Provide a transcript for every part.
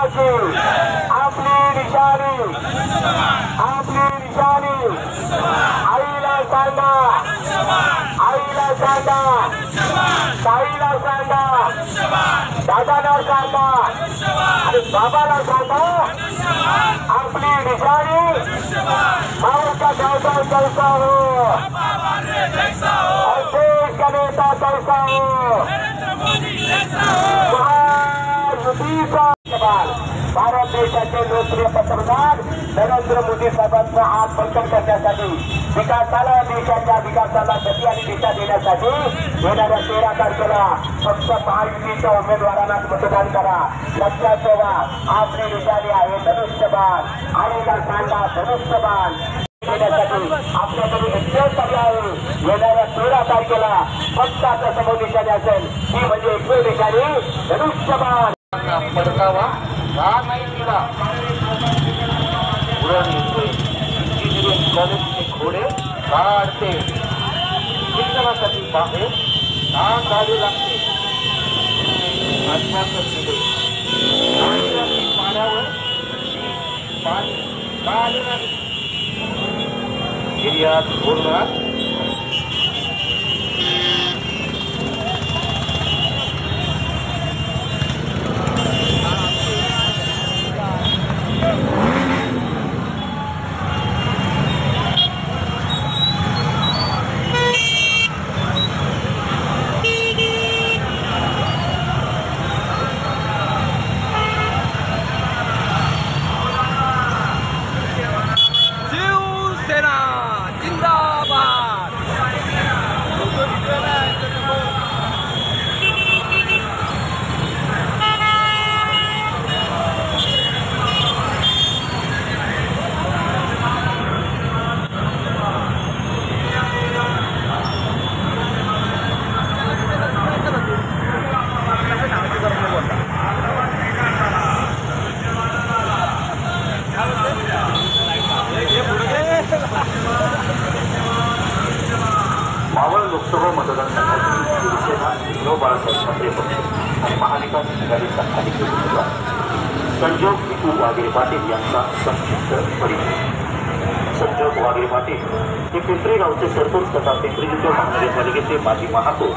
की आपली निशाणी आईला सांगा ताईला सांगा दादाला सांगा आणि बाबाला सांगा आपली निशाणी माऊचा गावचा कैसा हो देश का नेता कैसा हो महायुतीचा भारत देशाचे लोकप्रिय पंतप्रधान नरेंद्र मोदी साहेबांचा हात बळकट करण्यासाठी देशाच्या विकासाला गती आणि दिशा देण्यासाठी येणाऱ्या 13 तारखेला फक्त महायुतीच्या उमेदवारांनाच मतदान करा. लक्षात ठेवा आपली निशाणी आहे धनुष्यबाण आईला सांगा धनुष्यबाण आपल्याकडे एकच पर्याय आहे. येणाऱ्या 13 तारखेला फक्त आपल्या समोर निशाणी असेल ती म्हणजे एकच निशाणी धनुष्यबाण. परतावा का नाही दिला इंजिनिअरिंग कॉलेजचे घोडे काढते शिक्षणासाठी बाहेर का काढू लागते आश्वासन दिले पाण्यावर पाणी का आले नाही निर्यात धोरणात मावळ लोकसभा मतदारसंघातील शिवसेना विनोद बाळासाहेब ठाकरे पक्ष आणि महाविकास आघाडीचा स्थानिक उमेदवार संजोग विकू वाघेरे पाटील यांचा संक्षिप्त परिचय. संजोग वाघेरे पाटील हे पिंपरी गावचे सरपंच तथा पिंपरी चिंचवड महानगरपालिकेचे माजी महापौर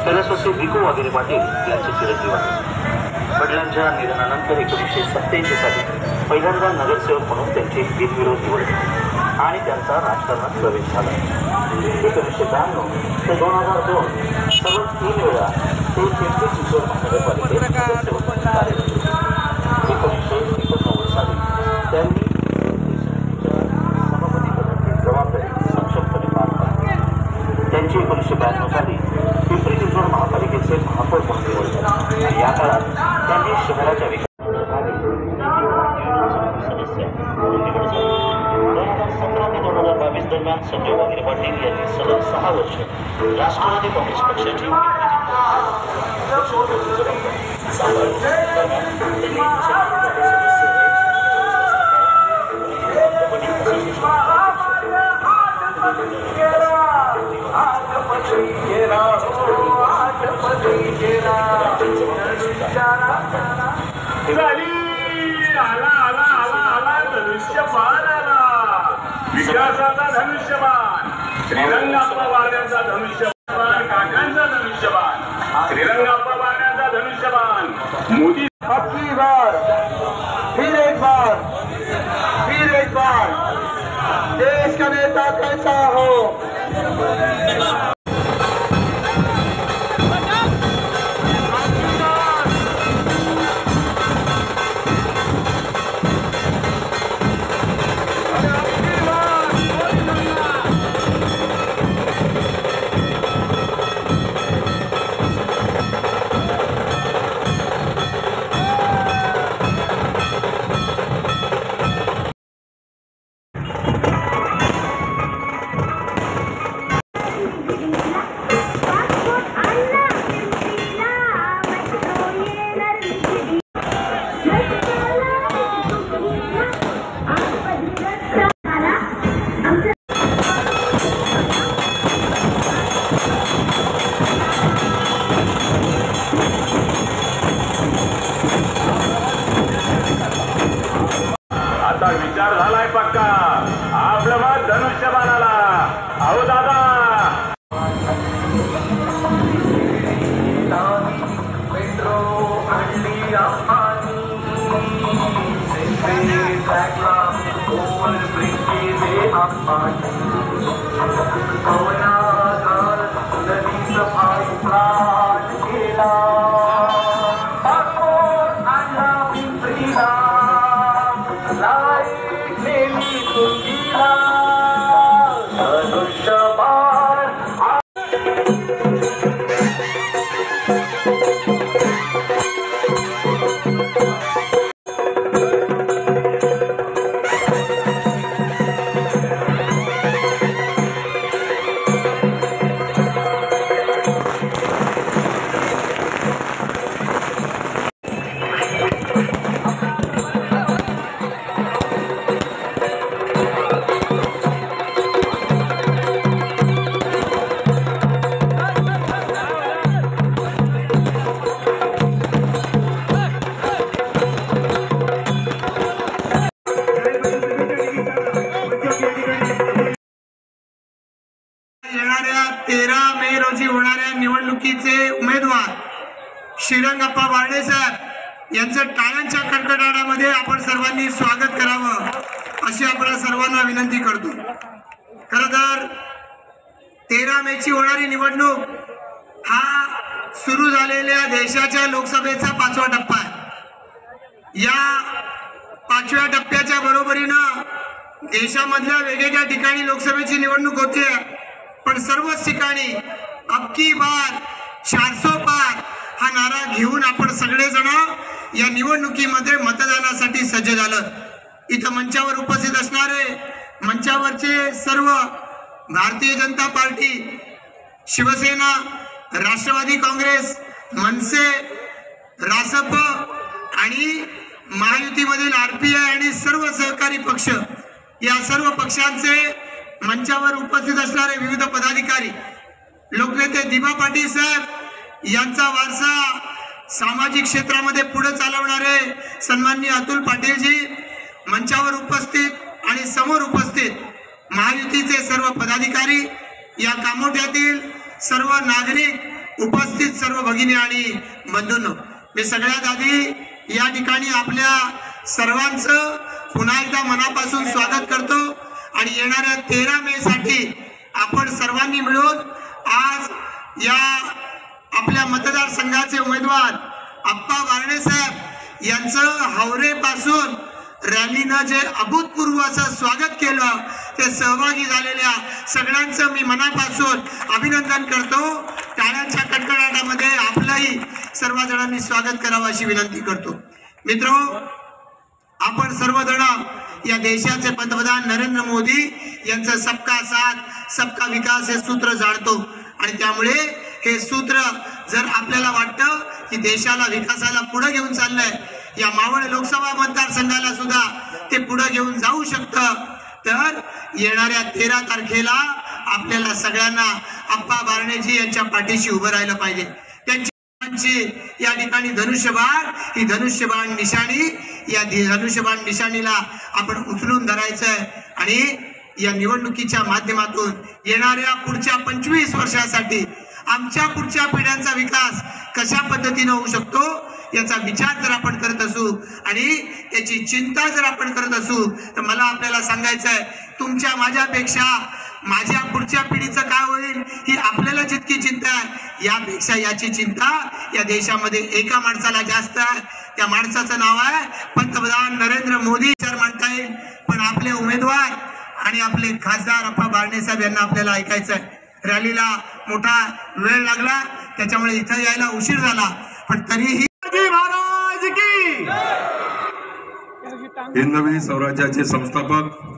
कैलासवासी विकू वाघेरे पाटील यांचे चिरंजीव आहेत. वडिलांच्या निधनानंतर 1987 साली पहिल्यांदा नगरसेवक म्हणून त्यांची बिनविरोध निवड झाली आणि त्यांचा राजकारणात प्रवेश झाला. 1992 ते 2002 सलग 3 वेळा ते पिंपरी चिंचवड महानगरपालिकेत नगरसेवक म्हणून कार्यरत होते. 1989 साली त्यांनी सभापतीपदाची जबाबदारी सक्षमपणे पार पाडली. त्यांची 1992 साली पिंपरी चिंचवड महापालिकेचे महापौर म्हणून निवड झाली आणि या काळात त्यांनी शहराच्या विकासासाठी सदस्य म्हणून निवड झाली. 2017 ते 2022 दरम्यान संजोग वाघेरे पाटील यांनी सलग 6 वर्ष राष्ट्रवादी काँग्रेस पक्षाची विकासाचा धनुष्यबाण श्रीरंगाप्पा वारण्यांचा धनुष्यबाण काकांचा धनुष्यबाण श्रीरंगाप्पा वारण्यांचा धनुष्यबाण मोदी अबकी बार फिर एक बार देश का नेता कैसा हो विचार झालाय पक्का आपलं मत धनुष्यबाणाला. अहो दादा येणाऱ्या 13 मे रोजी होणाऱ्या निवडणुकीचे उमेदवार श्रीरंगप्पा बारणे साहेब यांचं टाळ्यांच्या कडकडाटामध्ये आपण सर्वांनी स्वागत करावं अशी आपल्या सर्वांना विनंती करतो. खरं तर 13 मेची होणारी निवडणूक हा सुरू झालेल्या देशाच्या लोकसभेचा 5वा टप्पा आहे. या 5व्या टप्प्याच्या बरोबरीनं देशामधल्या वेगवेगळ्या ठिकाणी लोकसभेची निवडणूक होते, पण सर्वच ठिकाणी अबकी बार 400 पार हा नारा घेऊन आपण सगळेजण या निवडणुकीमध्ये मतदानासाठी सज्ज झालं. इथं मंचावर उपस्थित असणारे मंचावरचे सर्व भारतीय जनता पार्टी, शिवसेना, राष्ट्रवादी काँग्रेस, मनसे, रासप आणि महायुतीमधील आरपीआय आणि सर्व सहकारी पक्ष, या सर्व पक्षांचे मंचावर उपस्थित असणारे विविध पदाधिकारी, लोकनेते दिबा पाटील साहेब यांचा वारसा सामाजिक क्षेत्रामध्ये पुढे चालवणारे सन्माननीय अतुल पाटीलजी, मंचावर उपस्थित आणि समोर उपस्थित महायुतीचे सर्व पदाधिकारी, या कामोठ्यातील सर्व नागरिक, उपस्थित सर्व भगिनी आणि बंधूंनो, मी सगळ्यात आधी या ठिकाणी आपल्या सर्वांचं पुन्हा एकदा मनापासून स्वागत करतो आणि येणाऱ्या 13 मे साठी आपण सर्वांनी मिळून आज या आपल्या मतदारसंघाचे उमेदवार आप्पा बारणे साहेब यांचं हावरेपासून रॅलीनं जे अभूतपूर्व असं स्वागत केलं, ते सहभागी झालेल्या सगळ्यांचं मी मनापासून अभिनंदन करतो. टाळ्यांच्या कडकडाटामध्ये आपलंही सर्वजणांनी स्वागत करावं अशी विनंती करतो. मित्रांनो, आपण सर्वजण या देशाचे पंतप्रधान नरेंद्र मोदी यांचं सबका साथ सबका विकास हे सूत्र जाणतो आणि त्यामुळे हे सूत्र जर आपल्याला वाटतं की देशाला विकासाला पुढे घेऊन चाललंय, या मावळ लोकसभा मतदारसंघाला सुद्धा ते पुढे घेऊन जाऊ शकतं, तर येणाऱ्या 13 तारखेला आपल्याला सगळ्यांना आप्पा बारणेजी यांच्या पाठीशी उभं राहिलं पाहिजे. त्यांची या ठिकाणी धनुष्यबाण, ही धनुष्यबाण निशाणी, या धनुष्यबाण निशाणीला आपण उचलून धरायचंय आणि या निवडणुकीच्या माध्यमातून येणाऱ्या पुढच्या 25 वर्षासाठी आमच्या पुढच्या पिढ्यांचा विकास कशा पद्धतीने होऊ शकतो याचा विचार जर आपण करत असू आणि याची चिंता जर आपण करत असू, तर मला आपल्याला सांगायचं आहे, तुमच्या माझ्यापेक्षा माझ्या पुढच्या पिढीचं काय होईल ही आपल्याला जितकी चिंता आहे, यापेक्षा याची चिंता या देशामध्ये एका माणसाला जास्त आहे. त्या माणसाचं नाव आहे पंतप्रधान नरेंद्र मोदी. विचार मांडता येईल, पण आपले उमेदवार आणि आपले खासदार आप्पा बारणे साहेब यांना आपल्याला ऐकायचं आहे. रॅलीला मोठा वेळ लागला, त्याच्यामुळे इथं यायला उशीर झाला, पण तरीही महाराज की हिंदवी स्वराज्याचे संस्थापक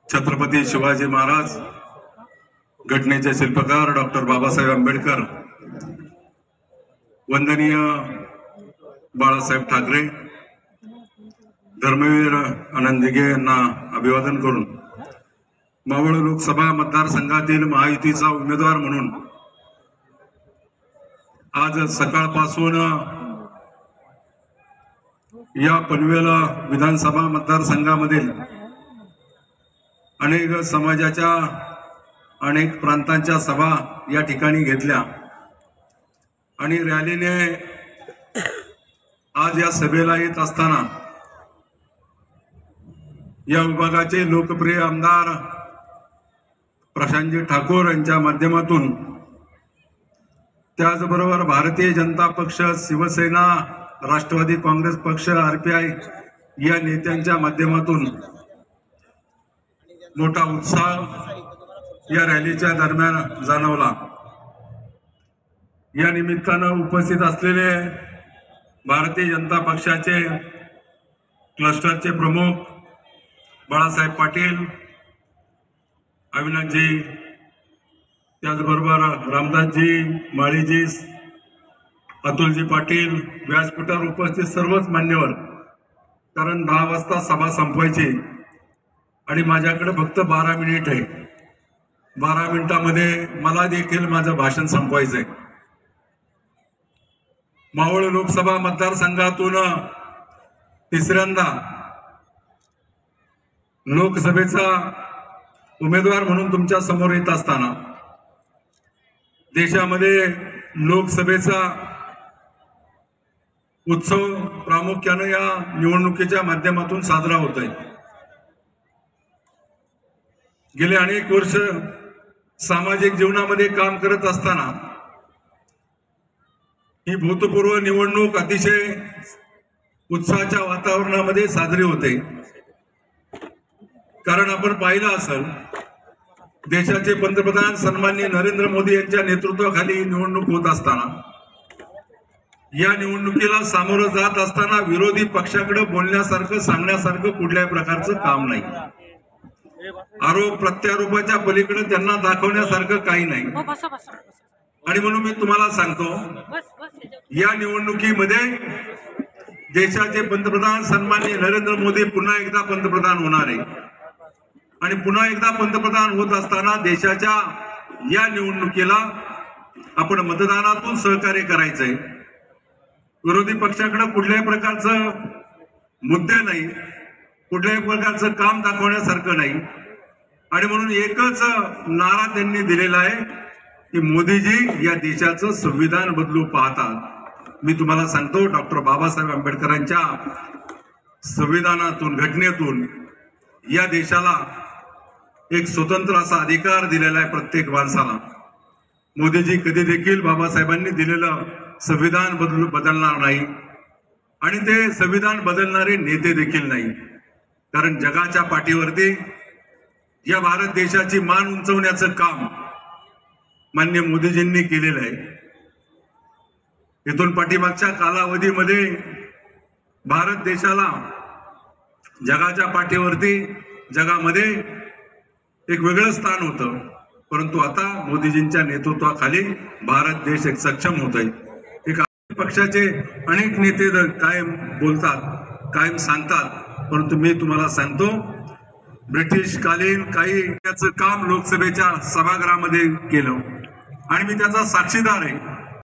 छत्रपती शिवाजी महाराज, घटनेचे शिल्पकार डॉक्टर बाबासाहेब आंबेडकर, वंदनीय बाळासाहेब ठाकरे, धर्मवीर आनंद दिघे यांना अभिवादन करून मावळ लोकसभा मतदारसंघातील महायुतीचा उमेदवार म्हणून आज सकाळपासून या पनवेल विधानसभा मतदारसंघामधील अनेक समाजाच्या अनेक प्रांतांच्या सभा या ठिकाणी घेतल्या आणि रॅलीने आज या सभेला येत असताना या विभागाचे लोकप्रिय आमदार प्रशांतजी ठाकूर यांच्या माध्यमातून, त्याचबरोबर भारतीय जनता पक्ष, शिवसेना, राष्ट्रवादी काँग्रेस पक्ष, RPI या नेत्यांच्या माध्यमातून मोठा उत्साह या रॅलीच्या दरम्यान जाणवला। या निमित्तानं उपस्थित असलेले भारतीय जनता पक्षाचे क्लस्टरचे प्रमुख बाळासाहेब पाटील, अविनाशजी, त्याचबरोबर रामदासजी, माळीजी, अतुलजी पाटील, व्यासपीठावर उपस्थित सर्वच मान्यवर, कारण 10 वाजता सभा संपवायची आणि माझ्याकडे फक्त 12 मिनिट आहे। 12 मिनिटांमध्ये मला देखील माझं भाषण संपवायचंय। मावळ लोकसभा मतदारसंघातून तिसऱ्यांदा लोकसभेचा उमेदवार म्हणून तुमच्या समोर येत असताना देशामध्ये लोकसभेचा उत्सव प्रामुख्याने या निवडणुकीच्या माध्यमातून साजरा होतोय। गेले अनेक वर्ष सामाजिक जीवनामध्ये काम करत असताना ही भूतपूर्व निवडणूक अतिशय उत्साहाच्या वातावरणामध्ये साजरी होते। कारण आपण पाहिलं असेल, देशाचे पंतप्रधान सन्माननीय नरेंद्र मोदी यांच्या नेतृत्वाखाली निवडणूक होत असताना, या निवडणुकीला सामोरं जात असताना विरोधी पक्षाकडे बोलण्यासारखं, सांगण्यासारखं कुठल्याही प्रकारचं काम नाही। आरोप प्रत्यारोपाच्या पलीकडे त्यांना दाखवण्यासारखं काही नाही। आणि म्हणून मी तुम्हाला सांगतो, या निवडणुकीमध्ये देशाचे पंतप्रधान सन्माननीय नरेंद्र मोदी पुन्हा एकदा पंतप्रधान होणार आहे आणि पुन्हा एकदा पंतप्रधान होत असताना देशाच्या या निवडणुकीला आपण मतदानातून सहकार्य करायचंय। विरोधी पक्षाकडे कुठल्याही प्रकारचं मुद्दे नाही, कुठल्याही प्रकारचं काम दाखवण्यासारखं नाही आणि म्हणून एकच नारा त्यांनी दिलेला आहे की मोदीजी या देशाचं संविधान बदलू पाहतात। मी तुम्हाला सांगतो, डॉक्टर बाबासाहेब आंबेडकरांच्या संविधानातून, घटनेतून या देशाला एक स्वतंत्र असा अधिकार दिलेला आहे प्रत्येक माणसाला। मोदीजी कधी देखील बाबासाहेबांनी दिलेलं संविधान बदलणार नाही आणि ते संविधान बदलणारे नेते देखील नाही, कारण जगाच्या पाठीवरती या भारत देशाची मान उंचवण्याचं काम माननीय मोदीजींनी केलेलं आहे। इथून पाठीमागच्या कालावधीमध्ये भारत देशाला जगाच्या पाठीवरती, जगामध्ये एक वेगळं स्थान होतं, परंतु आता मोदीजींच्या नेतृत्वाखाली भारत देश एक सक्षम होत आहे। एक पक्षाचे अनेक नेते कायम बोलतात, कायम सांगतात, परंतु मी तुम्हाला सांगतो, ब्रिटिश कालीन काही त्याचं काम लोकसभेच्या सभागृहामध्ये केलं आणि मी त्याचा साक्षीदार आहे।